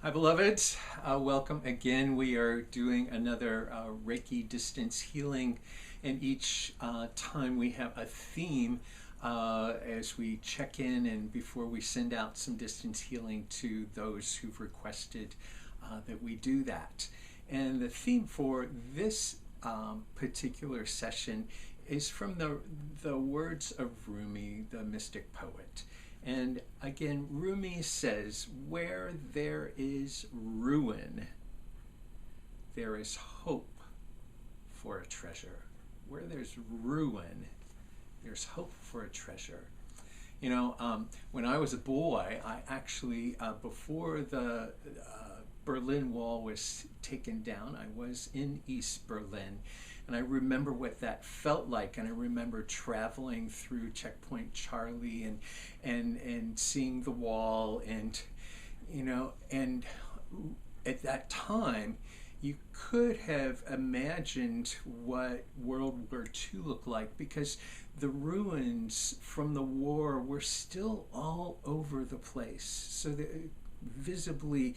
Hi, beloveds. Welcome again. We are doing another Reiki distance healing, and each time we have a theme as we check in and before we send out some distance healing to those who've requested that we do that. And the theme for this particular session is from the words of Rumi, the mystic poet. And again, Rumi says, where there is ruin, there is hope for a treasure. Where there's ruin, there's hope for a treasure. You know, when I was a boy, I actually, before the Berlin Wall was taken down, I was in East Berlin. And I remember what that felt like, and I remember traveling through Checkpoint Charlie and seeing the wall, and and at that time you could have imagined what World War II looked like, because the ruins from the war were still all over the place. So visibly,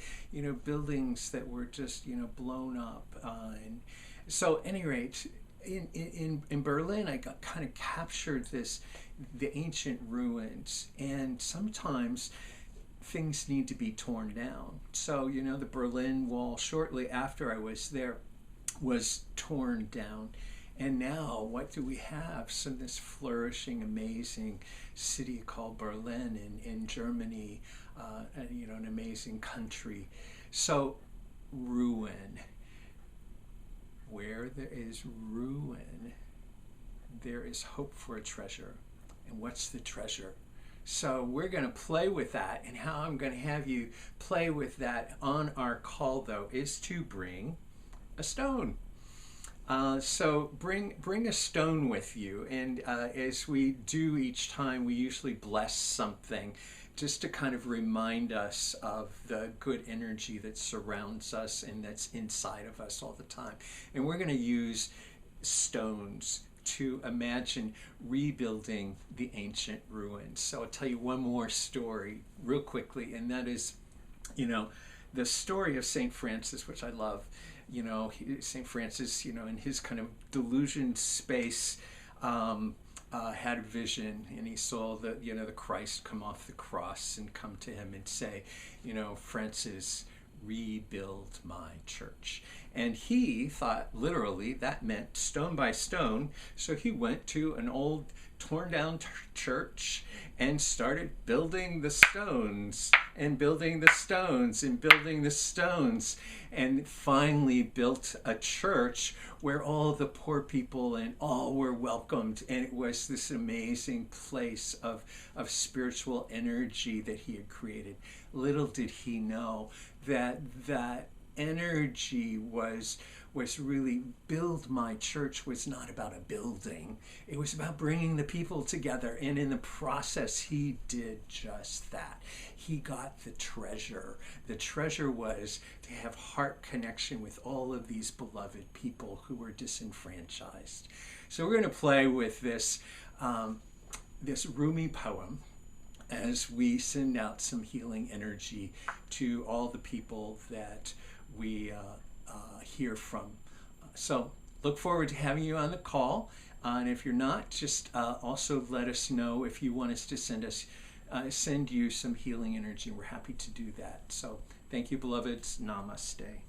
buildings that were just blown up, and so at any rate, in Berlin, I got kind of captured the ancient ruins, and sometimes things need to be torn down. So the Berlin Wall, shortly after I was there, was torn down. And now what do we have? So this flourishing, amazing city called Berlin in Germany, an amazing country. So ruin. Where there is ruin, there is hope for a treasure. And what's the treasure? So we're going to play with that, and how I'm going to have you play with that on our call, though, is to bring a stone. So bring a stone with you, and as we do each time, we usually bless something, just to kind of remind us of the good energy that surrounds us and that's inside of us all the time. And we're going to use stones to imagine rebuilding the ancient ruins. So I'll tell you one more story real quickly, and that is, the story of St. Francis, which I love. St. Francis, in his kind of delusion space, had a vision, and he saw the Christ come off the cross and come to him and say, Francis, rebuild my church. And he thought literally that meant stone by stone. So he went to an old torn down church and started building the stones and building the stones and building the stones, and finally built a church where all the poor people and all were welcomed. And it was this amazing place of spiritual energy that he had created. Little did he know that energy was really, build my church was not about a building. It was about bringing the people together, and in the process he did just that. He got the treasure. The treasure was to have heart connection with all of these beloved people who were disenfranchised. So we're going to play with this Rumi poem as we send out some healing energy to all the people that we hear from. So look forward to having you on the call. And if you're not, just also let us know if you want us to send you some healing energy. We're happy to do that. So thank you, beloveds. Namaste.